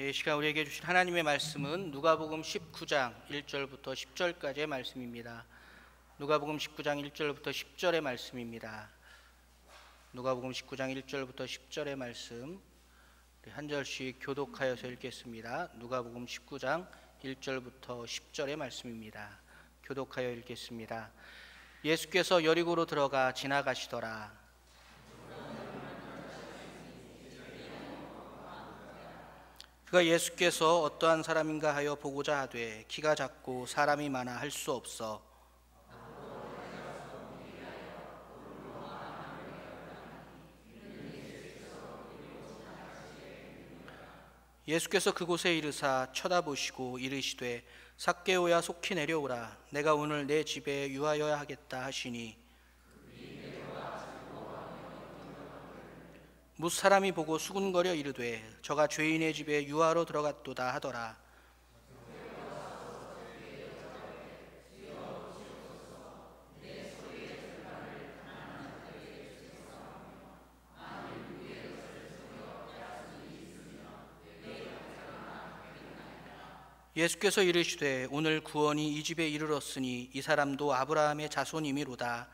이 시간 우리에게 주신 하나님의 말씀은 누가복음 19장 1절부터 10절까지의 말씀입니다. 누가복음 19장 1절부터 10절의 말씀입니다. 누가복음 19장 1절부터 10절의 말씀 한 절씩 교독하여서 읽겠습니다. 누가복음 19장 1절부터 10절의 말씀입니다. 교독하여 읽겠습니다. 예수께서 여리고로 들어가 지나가시더라. 그가 예수께서 어떠한 사람인가 하여 보고자 하되 키가 작고 사람이 많아 할 수 없어 예수께서 그곳에 이르사 쳐다보시고 이르시되 삭개오야 속히 내려오라 내가 오늘 내 집에 유하여야 하겠다 하시니 뭇 사람이 보고 수군거려 이르되 저가 죄인의 집에 유하러 들어갔도다 하더라. 예수께서 이르시되 오늘 구원이 이 집에 이르렀으니 이 사람도 아브라함의 자손이미로다.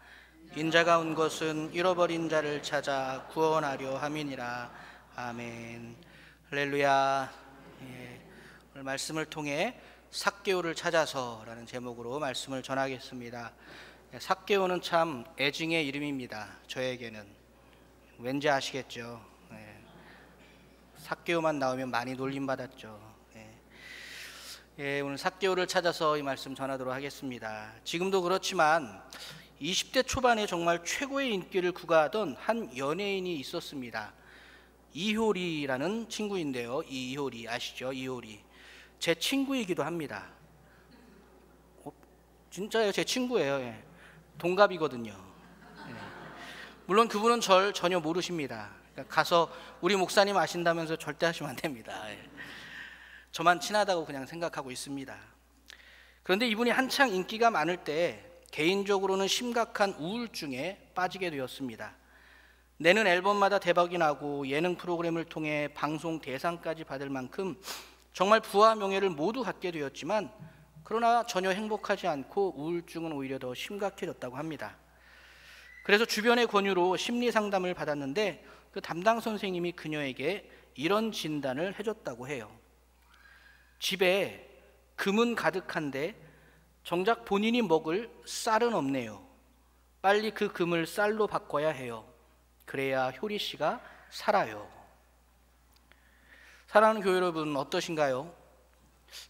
인자가 온 것은 잃어버린 자를 찾아 구원하려 함이니라. 아멘. 할렐루야. 오늘 말씀을 통해 삭개오를 찾아서라는 제목으로 말씀을 전하겠습니다. 삭개오는 참 애증의 이름입니다. 저에게는 왠지 아시겠죠? 삭개오만 나오면 많이 놀림받았죠. 오늘 삭개오를 찾아서 이 말씀 전하도록 하겠습니다. 지금도 그렇지만 20대 초반에 정말 최고의 인기를 구가하던 한 연예인이 있었습니다. 이효리라는 친구인데요. 이효리 아시죠? 이효리 제 친구이기도 합니다. 진짜요? 제 친구예요. 동갑이거든요. 물론 그분은 절 전혀 모르십니다. 그러니까 가서 우리 목사님 아신다면서 절대 하시면 안 됩니다. 저만 친하다고 그냥 생각하고 있습니다. 그런데 이분이 한창 인기가 많을 때 개인적으로는 심각한 우울증에 빠지게 되었습니다. 내는 앨범마다 대박이 나고 예능 프로그램을 통해 방송 대상까지 받을 만큼 정말 부와 명예를 모두 갖게 되었지만 그러나 전혀 행복하지 않고 우울증은 오히려 더 심각해졌다고 합니다. 그래서 주변의 권유로 심리 상담을 받았는데 그 담당 선생님이 그녀에게 이런 진단을 해줬다고 해요. 집에 금은 가득한데 정작 본인이 먹을 쌀은 없네요. 빨리 그 금을 쌀로 바꿔야 해요. 그래야 효리 씨가 살아요. 사랑하는 교회 여러분 어떠신가요?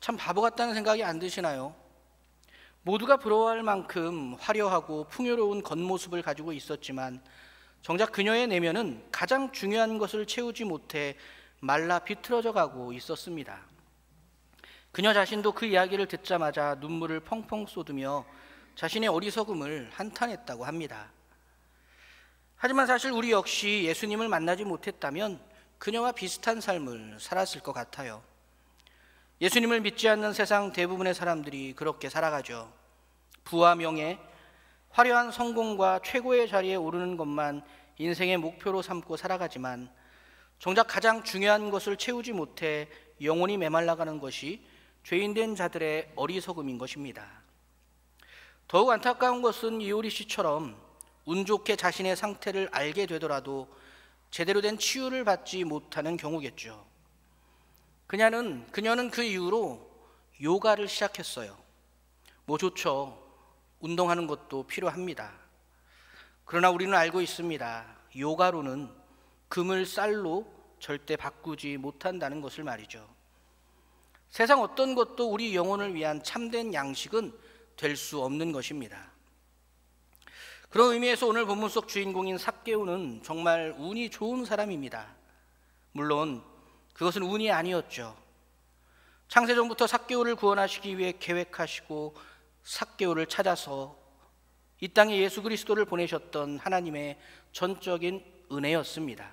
참 바보 같다는 생각이 안 드시나요? 모두가 부러워할 만큼 화려하고 풍요로운 겉모습을 가지고 있었지만 정작 그녀의 내면은 가장 중요한 것을 채우지 못해 말라 비틀어져 가고 있었습니다. 그녀 자신도 그 이야기를 듣자마자 눈물을 펑펑 쏟으며 자신의 어리석음을 한탄했다고 합니다. 하지만 사실 우리 역시 예수님을 만나지 못했다면 그녀와 비슷한 삶을 살았을 것 같아요. 예수님을 믿지 않는 세상 대부분의 사람들이 그렇게 살아가죠. 부와 명예, 화려한 성공과 최고의 자리에 오르는 것만 인생의 목표로 삼고 살아가지만 정작 가장 중요한 것을 채우지 못해 영혼이 메말라가는 것이 죄인된 자들의 어리석음인 것입니다. 더욱 안타까운 것은 이효리 씨처럼 운 좋게 자신의 상태를 알게 되더라도 제대로 된 치유를 받지 못하는 경우겠죠. 그녀는 그 이후로 요가를 시작했어요. 뭐 좋죠. 운동하는 것도 필요합니다. 그러나 우리는 알고 있습니다. 요가로는 금을 쌀로 절대 바꾸지 못한다는 것을 말이죠. 세상 어떤 것도 우리 영혼을 위한 참된 양식은 될 수 없는 것입니다. 그런 의미에서 오늘 본문 속 주인공인 삭개오는 정말 운이 좋은 사람입니다. 물론 그것은 운이 아니었죠. 창세전부터 삭개오를 구원하시기 위해 계획하시고 삭개오를 찾아서 이 땅에 예수 그리스도를 보내셨던 하나님의 전적인 은혜였습니다.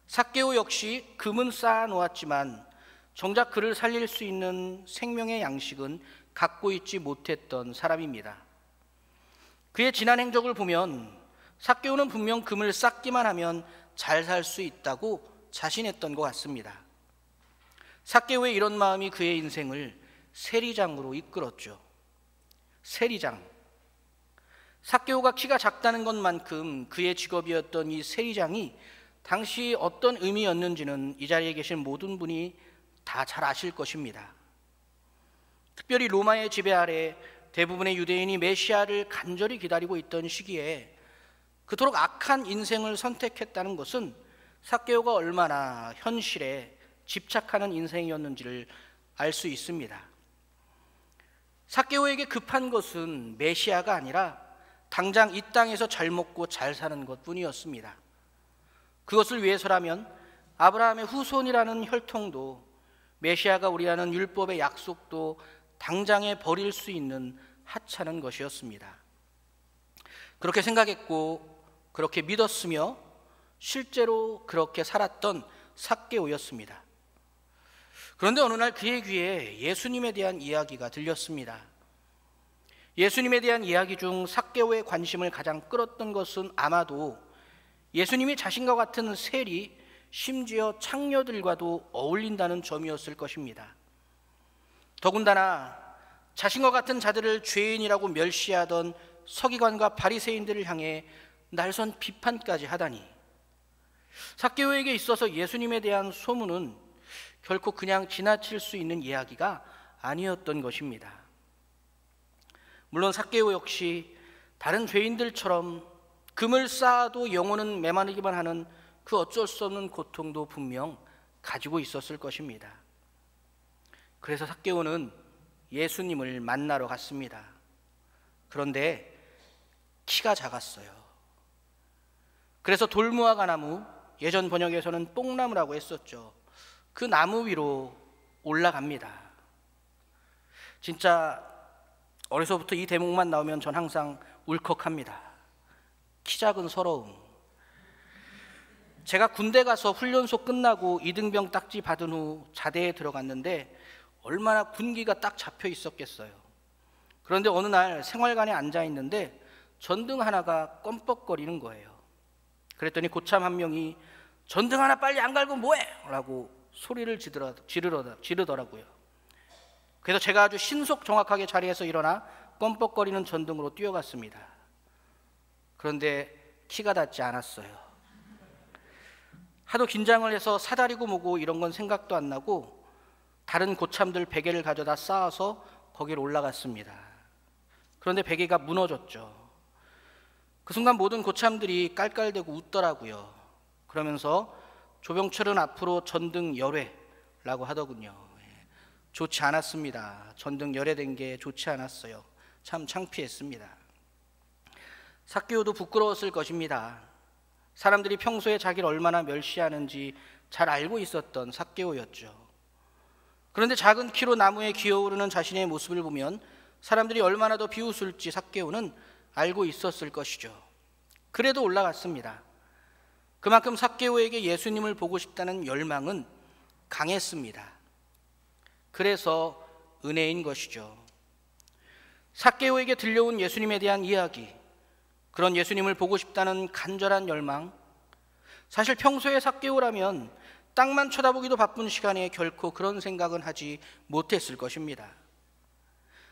삭개오 역시 금은 쌓아 놓았지만 정작 그를 살릴 수 있는 생명의 양식은 갖고 있지 못했던 사람입니다. 그의 지난 행적을 보면 삭개오는 분명 금을 쌓기만 하면 잘 살 수 있다고 자신했던 것 같습니다. 삭개오의 이런 마음이 그의 인생을 세리장으로 이끌었죠. 세리장. 삭개오가 키가 작다는 것만큼 그의 직업이었던 이 세리장이 당시 어떤 의미였는지는 이 자리에 계신 모든 분이 다 잘 아실 것입니다. 특별히 로마의 지배 아래 대부분의 유대인이 메시아를 간절히 기다리고 있던 시기에 그토록 악한 인생을 선택했다는 것은 삭개오가 얼마나 현실에 집착하는 인생이었는지를 알 수 있습니다. 삭개오에게 급한 것은 메시아가 아니라 당장 이 땅에서 잘 먹고 잘 사는 것뿐이었습니다. 그것을 위해서라면 아브라함의 후손이라는 혈통도 메시아가 우리라는 율법의 약속도 당장에 버릴 수 있는 하찮은 것이었습니다. 그렇게 생각했고 그렇게 믿었으며 실제로 그렇게 살았던 삭개오였습니다. 그런데 어느 날 그의 귀에 예수님에 대한 이야기가 들렸습니다. 예수님에 대한 이야기 중 삭개오의 관심을 가장 끌었던 것은 아마도 예수님이 자신과 같은 세리, 심지어 창녀들과도 어울린다는 점이었을 것입니다. 더군다나 자신과 같은 자들을 죄인이라고 멸시하던 서기관과 바리새인들을 향해 날선 비판까지 하다니, 삭개오에게 있어서 예수님에 대한 소문은 결코 그냥 지나칠 수 있는 이야기가 아니었던 것입니다. 물론 삭개오 역시 다른 죄인들처럼 금을 쌓아도 영혼은 메마르기만 하는 그 어쩔 수 없는 고통도 분명 가지고 있었을 것입니다. 그래서 삭개오는 예수님을 만나러 갔습니다. 그런데 키가 작았어요. 그래서 돌무화과 나무, 예전 번역에서는 뽕나무라고 했었죠. 그 나무 위로 올라갑니다. 진짜 어려서부터 이 대목만 나오면 전 항상 울컥합니다. 키 작은 서러움. 제가 군대 가서 훈련소 끝나고 이등병 딱지 받은 후 자대에 들어갔는데 얼마나 군기가 딱 잡혀 있었겠어요. 그런데 어느 날 생활관에 앉아 있는데 전등 하나가 껌뻑거리는 거예요. 그랬더니 고참 한 명이 전등 하나 빨리 안 갈고 뭐해? 라고 소리를 지르더라고요. 그래서 제가 아주 신속 정확하게 자리에서 일어나 껌뻑거리는 전등으로 뛰어갔습니다. 그런데 키가 닿지 않았어요. 하도 긴장을 해서 사다리고 뭐고 이런 건 생각도 안 나고 다른 고참들 베개를 가져다 쌓아서 거기로 올라갔습니다. 그런데 베개가 무너졌죠. 그 순간 모든 고참들이 깔깔대고 웃더라고요. 그러면서 조병철은 앞으로 전등 열애라고 하더군요. 좋지 않았습니다. 전등 열애된 게 좋지 않았어요. 참 창피했습니다. 삭개오도 부끄러웠을 것입니다. 사람들이 평소에 자기를 얼마나 멸시하는지 잘 알고 있었던 삭개오였죠. 그런데 작은 키로 나무에 기어오르는 자신의 모습을 보면 사람들이 얼마나 더 비웃을지 삭개오는 알고 있었을 것이죠. 그래도 올라갔습니다. 그만큼 삭개오에게 예수님을 보고 싶다는 열망은 강했습니다. 그래서 은혜인 것이죠. 삭개오에게 들려온 예수님에 대한 이야기, 그런 예수님을 보고 싶다는 간절한 열망, 사실 평소에 삭개오라면 땅만 쳐다보기도 바쁜 시간에 결코 그런 생각은 하지 못했을 것입니다.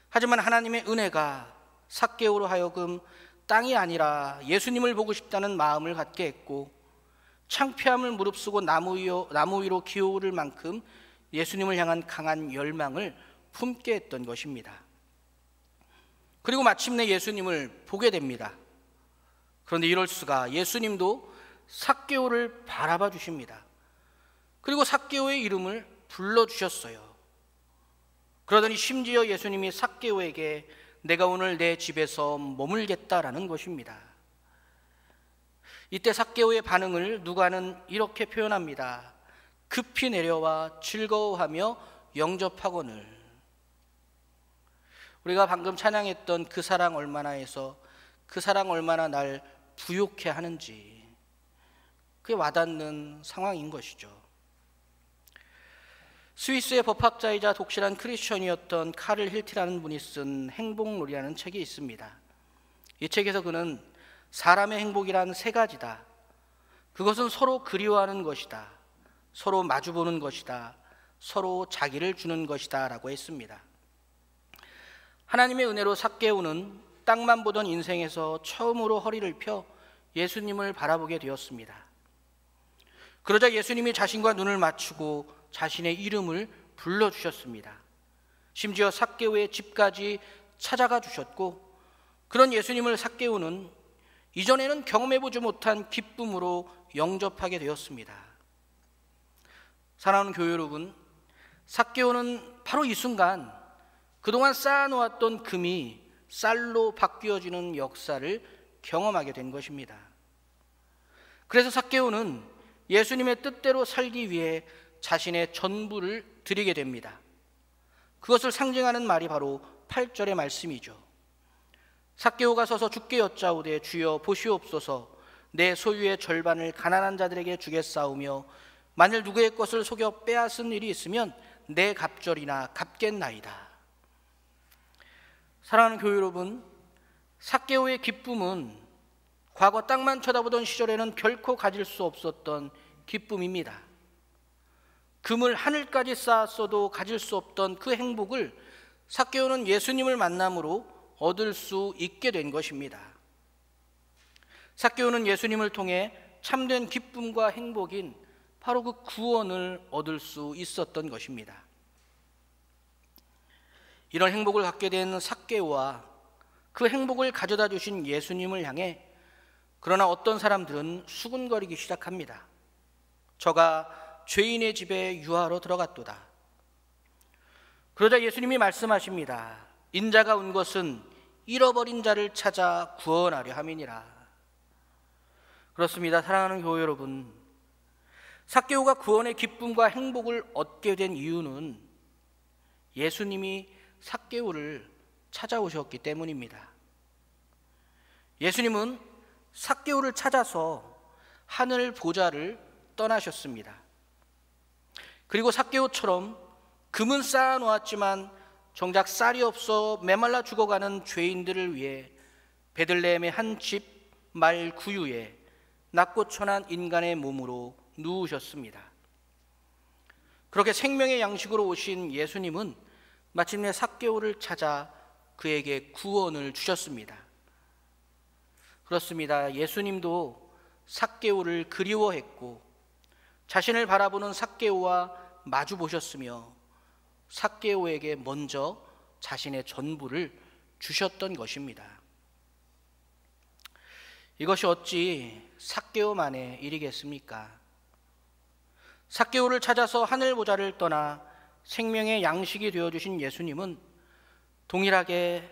하지만 하나님의 은혜가 삭개오로 하여금 땅이 아니라 예수님을 보고 싶다는 마음을 갖게 했고, 창피함을 무릅쓰고 나무 위로 기어오를 만큼 예수님을 향한 강한 열망을 품게 했던 것입니다. 그리고 마침내 예수님을 보게 됩니다. 그런데 이럴 수가, 예수님도 삭개오를 바라봐 주십니다. 그리고 삭개오의 이름을 불러주셨어요. 그러더니 심지어 예수님이 삭개오에게 내가 오늘 내 집에서 머물겠다라는 것입니다. 이때 삭개오의 반응을 누가는 이렇게 표현합니다. 급히 내려와 즐거워하며 영접하거늘. 우리가 방금 찬양했던 그 사랑 얼마나에서 그 사랑 얼마나 날 부욕해 하는지, 그게 와닿는 상황인 것이죠. 스위스의 법학자이자 독실한 크리스천이었던 카를 힐티라는 분이 쓴 행복놀이라는 책이 있습니다. 이 책에서 그는 사람의 행복이란 세 가지다. 그것은 서로 그리워하는 것이다. 서로 마주보는 것이다. 서로 자기를 주는 것이다 라고 했습니다. 하나님의 은혜로 삭개오는 땅만 보던 인생에서 처음으로 허리를 펴 예수님을 바라보게 되었습니다. 그러자 예수님이 자신과 눈을 맞추고 자신의 이름을 불러주셨습니다. 심지어 삭개오의 집까지 찾아가 주셨고, 그런 예수님을 삭개오는 이전에는 경험해보지 못한 기쁨으로 영접하게 되었습니다. 사랑하는 교회 여러분, 삭개오는 바로 이 순간 그동안 쌓아놓았던 금이 쌀로 바뀌어지는 역사를 경험하게 된 것입니다. 그래서 삭개오는 예수님의 뜻대로 살기 위해 자신의 전부를 드리게 됩니다. 그것을 상징하는 말이 바로 8절의 말씀이죠. 삭개오가 서서 주께 여짜오되 주여 보시옵소서, 내 소유의 절반을 가난한 자들에게 주겠사오며 만일 누구의 것을 속여 빼앗은 일이 있으면 내 갑절이나 갚겠나이다. 사랑하는 교회 여러분, 삭개오의 기쁨은 과거 땅만 쳐다보던 시절에는 결코 가질 수 없었던 기쁨입니다. 금을 하늘까지 쌓았어도 가질 수 없던 그 행복을 삭개오는 예수님을 만남으로 얻을 수 있게 된 것입니다. 삭개오는 예수님을 통해 참된 기쁨과 행복인 바로 그 구원을 얻을 수 있었던 것입니다. 이런 행복을 갖게 된 삭개오와 그 행복을 가져다 주신 예수님을 향해 그러나 어떤 사람들은 수군거리기 시작합니다. 저가 죄인의 집에 유하러 들어갔도다. 그러자 예수님이 말씀하십니다. 인자가 온 것은 잃어버린 자를 찾아 구원하려 함이니라. 그렇습니다. 사랑하는 교회 여러분, 삭개오가 구원의 기쁨과 행복을 얻게 된 이유는 예수님이 삭개오를 찾아오셨기 때문입니다. 예수님은 삭개오를 찾아서 하늘 보좌를 떠나셨습니다. 그리고 삭개오처럼 금은 쌓아 놓았지만 정작 쌀이 없어 메말라 죽어가는 죄인들을 위해 베들레헴의 한 집 말 구유에 낮고 천한 인간의 몸으로 누우셨습니다. 그렇게 생명의 양식으로 오신 예수님은 마침내 삭개오를 찾아 그에게 구원을 주셨습니다. 그렇습니다. 예수님도 삭개오를 그리워했고 자신을 바라보는 삭개오와 마주 보셨으며 삭개오에게 먼저 자신의 전부를 주셨던 것입니다. 이것이 어찌 삭개오만의 일이겠습니까? 삭개오를 찾아서 하늘 보좌를 떠나 생명의 양식이 되어주신 예수님은 동일하게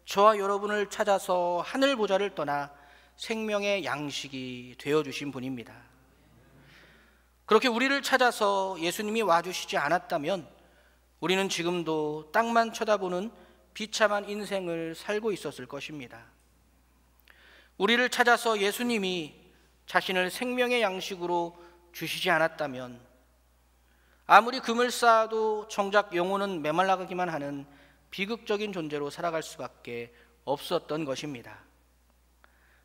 저와 여러분을 찾아서 하늘 보좌를 떠나 생명의 양식이 되어주신 분입니다. 그렇게 우리를 찾아서 예수님이 와주시지 않았다면 우리는 지금도 땅만 쳐다보는 비참한 인생을 살고 있었을 것입니다. 우리를 찾아서 예수님이 자신을 생명의 양식으로 주시지 않았다면 아무리 금을 쌓아도 정작 영혼은 메말라가기만 하는 비극적인 존재로 살아갈 수밖에 없었던 것입니다.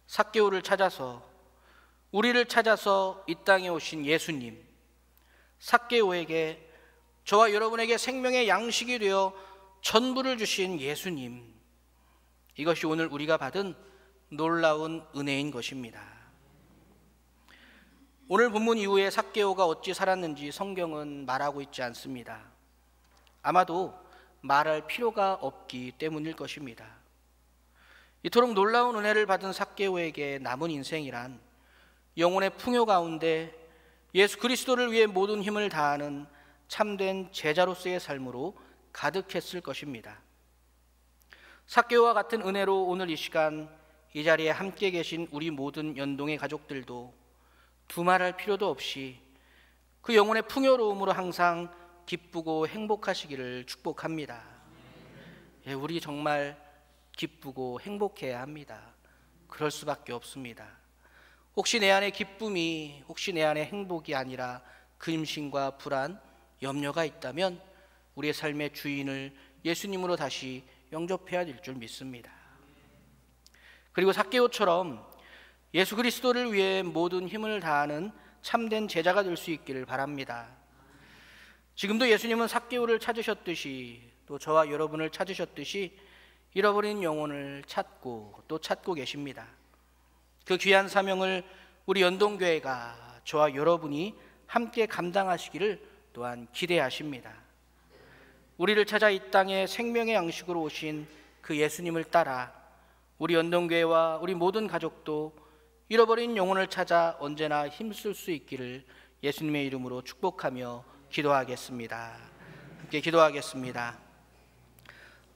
삭개오를 찾아서 우리를 찾아서 이 땅에 오신 예수님, 삭개오에게 저와 여러분에게 생명의 양식이 되어 전부를 주신 예수님, 이것이 오늘 우리가 받은 놀라운 은혜인 것입니다. 오늘 본문 이후에 삭개오가 어찌 살았는지 성경은 말하고 있지 않습니다. 아마도 말할 필요가 없기 때문일 것입니다. 이토록 놀라운 은혜를 받은 삭개오에게 남은 인생이란 영혼의 풍요 가운데 예수 그리스도를 위해 모든 힘을 다하는 참된 제자로서의 삶으로 가득했을 것입니다. 삭개오와 같은 은혜로 오늘 이 시간 이 자리에 함께 계신 우리 모든 연동의 가족들도 두말할 필요도 없이 그 영혼의 풍요로움으로 항상 기쁘고 행복하시기를 축복합니다. 우리 정말 기쁘고 행복해야 합니다. 그럴 수밖에 없습니다. 혹시 내 안에 기쁨이, 혹시 내 안에 행복이 아니라 근심과 불안, 염려가 있다면 우리의 삶의 주인을 예수님으로 다시 영접해야 될 줄 믿습니다. 그리고 삭개오처럼 예수 그리스도를 위해 모든 힘을 다하는 참된 제자가 될 수 있기를 바랍니다. 지금도 예수님은 삭개오를 찾으셨듯이, 또 저와 여러분을 찾으셨듯이 잃어버린 영혼을 찾고 또 찾고 계십니다. 그 귀한 사명을 우리 연동교회가, 저와 여러분이 함께 감당하시기를 또한 기대하십니다. 우리를 찾아 이 땅에 생명의 양식으로 오신 그 예수님을 따라 우리 연동교회와 우리 모든 가족도 잃어버린 영혼을 찾아 언제나 힘쓸 수 있기를 예수님의 이름으로 축복하며 기도하겠습니다. 함께 기도하겠습니다.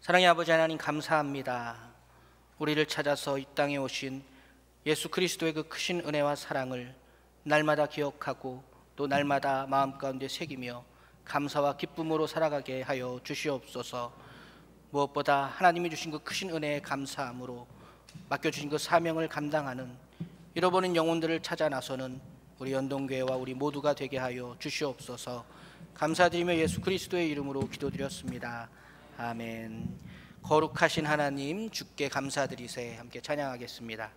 사랑의 아버지 하나님, 감사합니다. 우리를 찾아서 이 땅에 오신 예수 그리스도의 그 크신 은혜와 사랑을 날마다 기억하고 또 날마다 마음 가운데 새기며 감사와 기쁨으로 살아가게 하여 주시옵소서. 무엇보다 하나님이 주신 그 크신 은혜에 감사함으로 맡겨주신 그 사명을 감당하는 잃어버린 영혼들을 찾아 나서는 우리 연동교회와 우리 모두가 되게 하여 주시옵소서. 감사드리며 예수 그리스도의 이름으로 기도드렸습니다. 아멘. 거룩하신 하나님, 주께 감사드리세. 함께 찬양하겠습니다.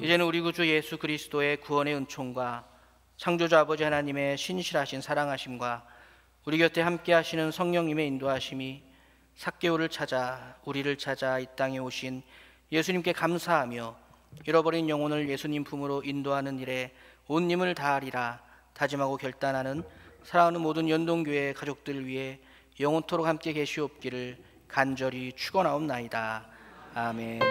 이제는 우리 구주 예수 그리스도의 구원의 은총과 창조주 아버지 하나님의 신실하신 사랑하심과 우리 곁에 함께 하시는 성령님의 인도하심이 삭개오를 찾아 우리를 찾아 이 땅에 오신 예수님께 감사하며 잃어버린 영혼을 예수님 품으로 인도하는 일에 온 힘을 다하리라 다짐하고 결단하는 사랑하는 모든 연동교회 가족들 위해 영원토록 함께 계시옵기를 간절히 축원하옵나이다. 아멘.